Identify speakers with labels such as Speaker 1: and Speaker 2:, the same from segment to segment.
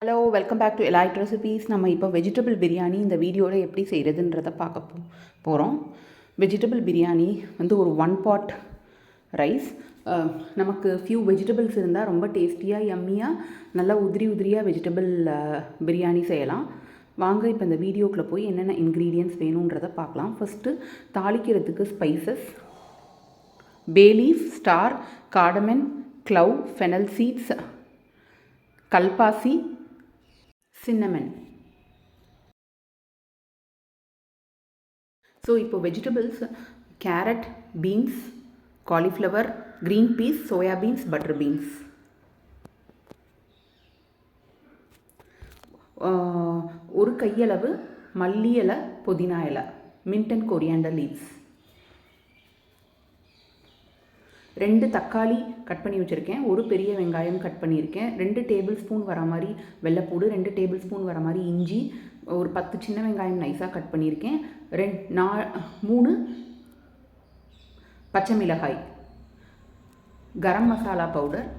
Speaker 1: Hello, welcome back to Elite Recipes. நம்ம இப்போ vegetable biryani இந்த வீடியோவில் எப்படி செய்கிறதுன்றதை பார்க்க போகிறோம். வெஜிடபிள் பிரியாணி வந்து ஒரு 1 pot ரைஸ். நமக்கு ஃபியூ வெஜிடபிள்ஸ் இருந்தால் ரொம்ப டேஸ்டியாக யம்மியாக நல்லா உதிரியாக வெஜிடபிள் பிரியாணி செய்யலாம். வாங்க இப்போ இந்த வீடியோக்குள்ளே போய் என்னென்ன இன்க்ரீடியன்ட்ஸ் வேணுன்றதை பார்க்கலாம். ஃபஸ்ட்டு தாளிக்கிறதுக்கு spices: bay leaf, star, cardamom, clove, fennel seeds, கல்பாசி, சின்னமன். ஸோ இப்போ vegetables: carrot, beans, cauliflower, green peas, soya beans, butter beans. ஒரு கையளவு மல்லி இலை, புதினா இலை, மின்ட் அண்ட் கொரியாண்டர் லீவ்ஸ். 2 தக்காளி கட் பண்ணி வச்சுருக்கேன். ஒரு பெரிய வெங்காயம் கட் பண்ணியிருக்கேன். 2 டேபிள் ஸ்பூன் வர மாதிரி வெள்ளைப்பூடு, 2 டேபிள் ஸ்பூன் வர மாதிரி இஞ்சி, ஒரு 10 சின்ன வெங்காயம் நைஸாக கட் பண்ணியிருக்கேன். 3 பச்சை மிளகாய், garam masala powder,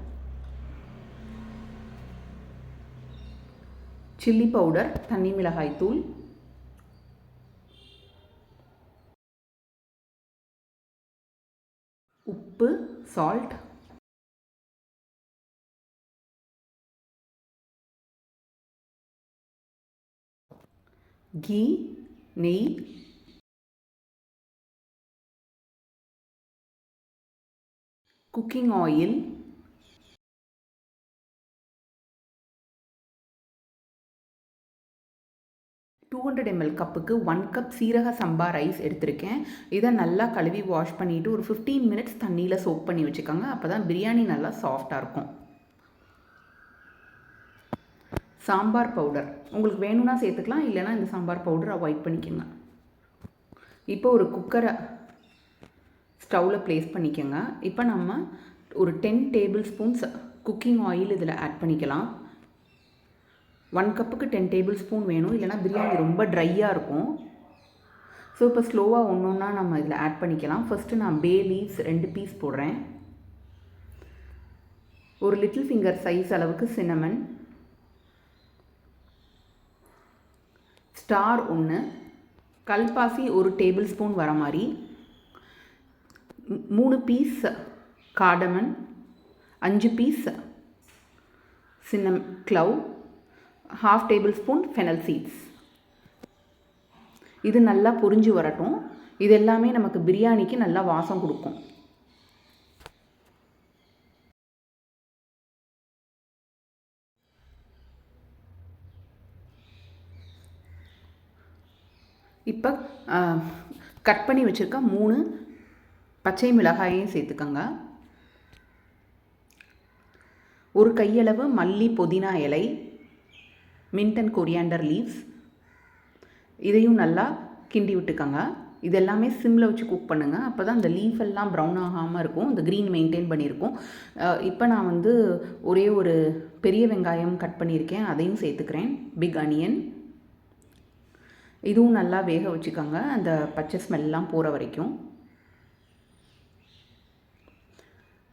Speaker 1: chilli powder, தனி மிளகாய் தூள், உப்பு, சால்ட், கீ, நெய், குக்கிங் ஆயில், ml கப்புக்கு 1 கப் சீரக சம்பா ரைஸ் எடுத்திருக்கேன். இதை நல்லா கழுவி வாஷ் பண்ணிவிட்டு ஒரு 15 மினிட்ஸ் தண்ணியில் சோக் பண்ணி வச்சுக்கோங்க. அப்போ தான் பிரியாணி நல்லா சாஃப்டாக இருக்கும். சாம்பார் பவுடர் உங்களுக்கு வேணும்னா சேர்த்துக்கலாம், இல்லைனா இந்த சாம்பார் பவுடர் அவாய்ட் பண்ணிக்கோங்க. இப்போ ஒரு குக்கரை ஸ்டவ்வில் ப்ளேஸ் பண்ணிக்கோங்க. இப்போ நம்ம ஒரு 10 டேபிள் ஸ்பூன்ஸ் குக்கிங் ஆயில் இதில் ஆட் பண்ணிக்கலாம். 1 கப்புக்கு 10 டேபிள் ஸ்பூன் வேணும், இல்லைனா பிரியாணி ரொம்ப ட்ரையாக இருக்கும். ஸோ இப்போ ஸ்லோவாக ஒன்றா நம்ம இதில் ஆட் பண்ணிக்கலாம். ஃபஸ்ட்டு நான் பே லீவ்ஸ் 2 பீஸ் போடுறேன். ஒரு லிட்டில் ஃபிங்கர் சைஸ் அளவுக்கு சின்னமன், ஸ்டார் 1, கல்பாசி 1 டேபிள் ஸ்பூன் வர மாதிரி, 3 piece cardamom, 5 piece clove, 1/2 tablespoon fennel seeds. இது நல்லா பொரிஞ்சு வரட்டும். இது எல்லாமே நமக்கு பிரியாணிக்கு நல்லா வாசம் கொடுக்கும். இப்போ கட் பண்ணி வச்சுருக்க 3 பச்சை மிளகாயையும் சேர்த்துக்கோங்க. ஒரு கையளவு மல்லி, புதினா இலை, மின்ட் அண்ட் கொரியாண்டர் லீவ்ஸ். இதையும் நல்லா கிண்டி விட்டுக்கோங்க. இது எல்லாமே சிம்மில் வச்சு குக் பண்ணுங்கள். அப்போ தான் இந்த லீஃப் எல்லாம் ப்ரௌன் ஆகாமல் இருக்கும், இந்த க்ரீன் மெயின்டைன் பண்ணியிருக்கோம். இப்போ நான் வந்து ஒரே ஒரு பெரிய வெங்காயம் கட் பண்ணியிருக்கேன், அதையும் சேர்த்துக்கிறேன். Big onion. இதுவும் நல்லா வேக வச்சுக்கோங்க, அந்த பச்சை ஸ்மெல்லாம் போகிற வரைக்கும்.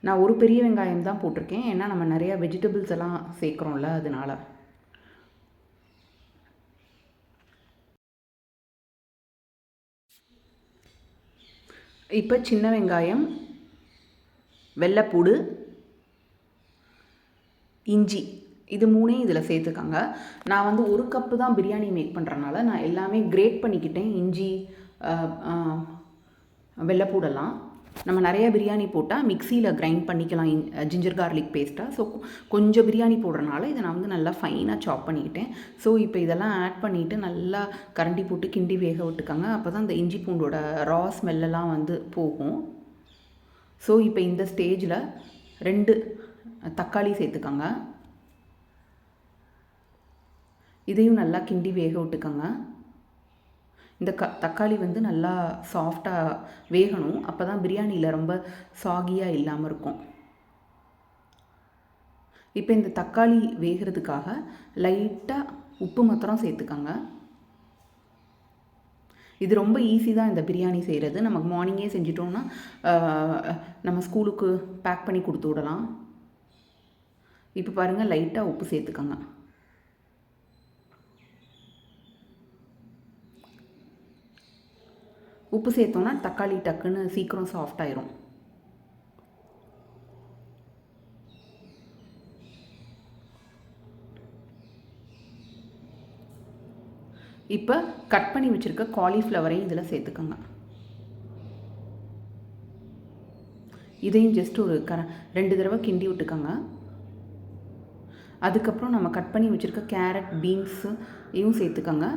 Speaker 1: நான் ஒரு பெரிய வெங்காயம் தான் போட்டிருக்கேன், ஏன்னா நம்ம நிறையா வெஜிடபிள்ஸ் எல்லாம் சேர்க்குறோம்ல, அதனால். இப்போ சின்ன வெங்காயம், வெள்ளைப்பூடு, இஞ்சி, இது 3ஐயும் இதில் சேர்த்துக்கோங்க. நான் வந்து 1 கப்பு தான் பிரியாணி மேக் பண்ணுறனால நான் எல்லாமே கிரேட் பண்ணிக்கிட்டேன். இஞ்சி, வெள்ளைப்பூடெல்லாம் நம்ம நிறையா பிரியாணி போட்டால் மிக்சியில் கிரைண்ட் பண்ணிக்கலாம், ஜிஞ்சர் கார்லிக் பேஸ்ட்டாக. ஸோ கொஞ்சம் பிரியாணி போடுறனால இதை நான் வந்து நல்லா ஃபைனாக சாப் பண்ணிக்கிட்டேன். ஸோ இப்போ இதெல்லாம் ஆட் பண்ணிவிட்டு நல்லா கரண்டி போட்டு கிண்டி வேக விட்டுக்கோங்க. அப்போ தான் இந்த இஞ்சி பூண்டோட ரா ஸ்மெல்லாம் வந்து போகும். ஸோ இப்போ இந்த ஸ்டேஜில் 2 தக்காளி சேர்த்துக்கோங்க. இதையும் நல்லா கிண்டி வேக விட்டுக்கோங்க. இந்த தக்காளி வந்து நல்லா சாஃப்டாக வேகணும், அப்போ தான் பிரியாணியில் ரொம்ப சாகியாக இல்லாமல் இருக்கும். இப்போ இந்த தக்காளி வேகிறதுக்காக லைட்டாக உப்பு மாத்திரம் சேர்த்துக்கோங்க. இது ரொம்ப ஈஸி தான் இந்த பிரியாணி செய்கிறது. நமக்கு மார்னிங்கே செஞ்சிட்டோம்னா நம்ம ஸ்கூலுக்கு பேக் பண்ணி கொடுத்து விடலாம். இப்போ பாருங்கள், லைட்டாக உப்பு சேர்த்துக்கோங்க. உப்பு சேர்த்தோன்னா தக்காளி டக்குன்னு சீக்கிரம் சாஃப்ட் ஆயிரும். இப்போ கட் பண்ணி வச்சுருக்க காலிஃப்ளவரையும் இதில் சேர்த்துக்கோங்க. இதையும் ஜஸ்ட் ஒரு 2 தடவை கிண்டி விட்டுக்கோங்க. அதுக்கப்புறம் நம்ம கட் பண்ணி வச்சுருக்க கேரட், பீன்ஸு இதையும் சேர்த்துக்கோங்க.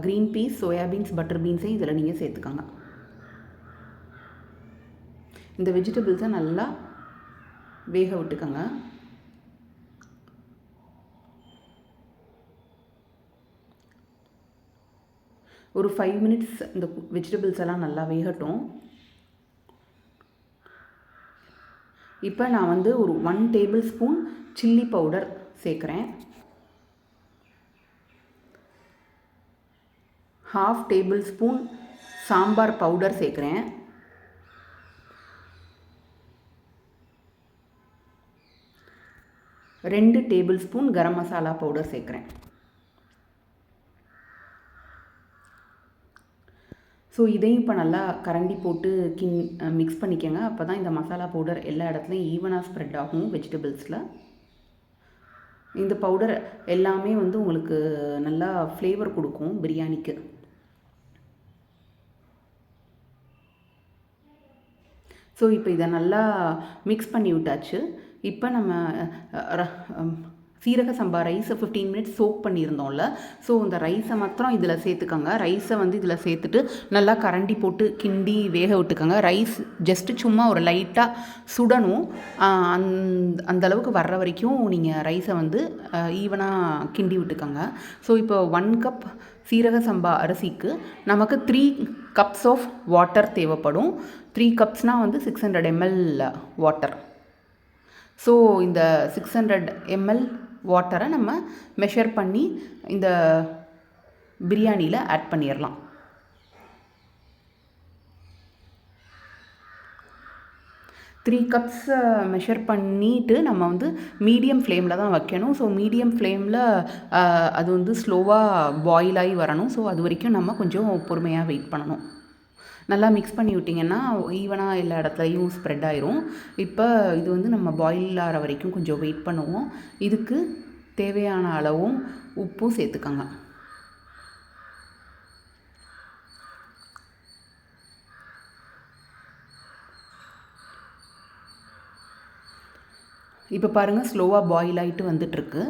Speaker 1: க்ரீன் பீஸ், சோயாபீன்ஸ், பட்டர் பீன்ஸையும் இதில் நீங்கள் சேர்த்துக்கோங்க. இந்த வெஜிடபிள்ஸை நல்லா வேக விட்டுக்கோங்க. ஒரு 5 மினிட்ஸ் இந்த வெஜிடபிள்ஸ் எல்லாம் நல்லா வேகட்டும். இப்போ நான் வந்து ஒரு 1 டேபிள் ஸ்பூன் சில்லி பவுடர் சேர்க்குறேன். 1/2 டேபிள் ஸ்பூன் சாம்பார் பவுடர் சேர்க்குறேன். 2 table spoon garam masala powder சேர்க்குறேன். ஸோ இதையும் இப்போ நல்லா கரண்டி போட்டு மிக்ஸ் பண்ணிக்கோங்க. அப்போ தான் இந்த மசாலா பவுடர் எல்லா இடத்துலையும் ஈவனாக ஸ்ப்ரெட் ஆகும் வெஜிடபிள்ஸில். இந்த பவுடர் எல்லாமே வந்து உங்களுக்கு நல்லா ஃப்ளேவர் கொடுக்கும் பிரியாணிக்கு. ஸோ இப்போ இதை நல்லா மிக்ஸ் பண்ணி விட்டாச்சு. இப்போ நம்ம சீரக சம்பா ரைஸை 15 மினிட்ஸ் சோக் பண்ணியிருந்தோம்ல, ஸோ இந்த ரைஸை மாத்திரம் இதில் சேர்த்துக்கோங்க. ரைஸை வந்து இதில் சேர்த்துட்டு நல்லா கரண்டி போட்டு கிண்டி வேக விட்டுக்கோங்க. ரைஸ் ஜஸ்ட்டு சும்மா ஒரு லைட்டாக சுடணும். அந்தளவுக்கு வர்ற வரைக்கும் நீங்கள் ரைஸை வந்து ஈவனாக கிண்டி விட்டுக்கோங்க. ஸோ இப்போ 1 கப் சீரக சம்பா அரிசிக்கு நமக்கு 3 கப்ஸ் ஆஃப் வாட்டர் தேவைப்படும். 3 கப்ஸ்னால் வந்து 600 ml வாட்டர். ஸோ இந்த 600 ml வாட்டரை நம்ம மெஷர் பண்ணி இந்த பிரியாணியில் ஆட் பண்ணிடலாம். த்ரீ கப்ஸ் மெஷர் பண்ணிவிட்டு நம்ம வந்து மீடியம் ஃப்ளேமில் தான் வைக்கணும். ஸோ மீடியம் ஃப்ளேமில் அது வந்து ஸ்லோவாக பாயில் ஆகி வரணும். ஸோ அது வரைக்கும் நம்ம கொஞ்சம் பொறுமையாக வெயிட் பண்ணணும். நல்லா மிக்ஸ் பண்ணி விட்டிங்கன்னா ஈவனாக எல்லா இடத்துலையும் ஸ்ப்ரெட் ஆயிரும். இப்போ இது வந்து நம்ம பாயில் ஆகிற வரைக்கும் கொஞ்சம் வெயிட் பண்ணுவோம். இதுக்கு தேவையான அளவும் உப்பும் சேர்த்துக்கோங்க. இப்போ பாருங்கள், ஸ்லோவாக பாயில் ஆகிட்டு வந்துட்டுருக்கு.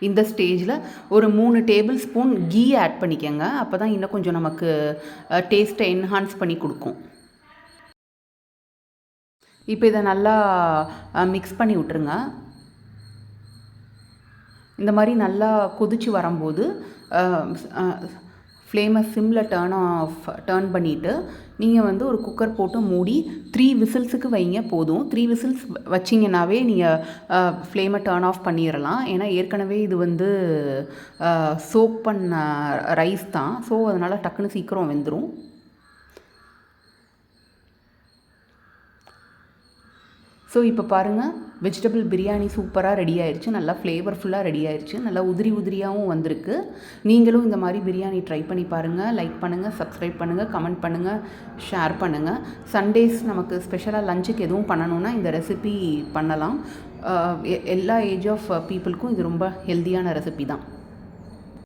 Speaker 1: இந்த ஸ்டேஜில் ஒரு 3 டேபிள் ஸ்பூன் கீ ஆட் பண்ணிக்கோங்க. அப்போ தான் இன்னும் கொஞ்சம் நமக்கு டேஸ்ட்டை என்ஹான்ஸ் பண்ணி கொடுக்கும். இப்போ இதை நல்லா மிக்ஸ் பண்ணி விட்டுருங்க. இந்த மாதிரி நல்லா கொதிச்சு வரும்போது ஃப்ளேமை சிம்மில் டர்ன் பண்ணிவிட்டு நீங்கள் வந்து ஒரு குக்கர் போட்டு மூடி 3 விசில்ஸுக்கு வைங்க போதும். 3 விசில்ஸ் வச்சிங்கன்னாவே நீங்கள் ஃப்ளேமை டர்ன் ஆஃப் பண்ணிடலாம். ஏன்னா ஏற்கனவே இது வந்து சோக் பண்ண ரைஸ் தான். ஸோ அதனால் டக்குன்னு சீக்கிரம் வெந்துடும். ஸோ இப்போ பாருங்கள், வெஜிடபிள் பிரியாணி சூப்பராக ரெடி ஆயிடுச்சு. நல்லா ஃப்ளேவர்ஃபுல்லாக ரெடி ஆயிடுச்சு. நல்லா உதிரி உதிரியாகவும் வந்திருக்கு. நீங்களும் இந்த மாதிரி பிரியாணி ட்ரை பண்ணி பாருங்கள். லைக் பண்ணுங்கள், சப்ஸ்கிரைப் பண்ணுங்கள், கமெண்ட் பண்ணுங்கள், ஷேர் பண்ணுங்கள். சண்டேஸ் நமக்கு ஸ்பெஷலாக லஞ்சுக்கு எதுவும் பண்ணணுன்னா இந்த ரெசிபி பண்ணலாம். எல்லா ஏஜ் ஆஃப் பீப்புளுக்கும் இது ரொம்ப ஹெல்த்தியான ரெசிபி தான்.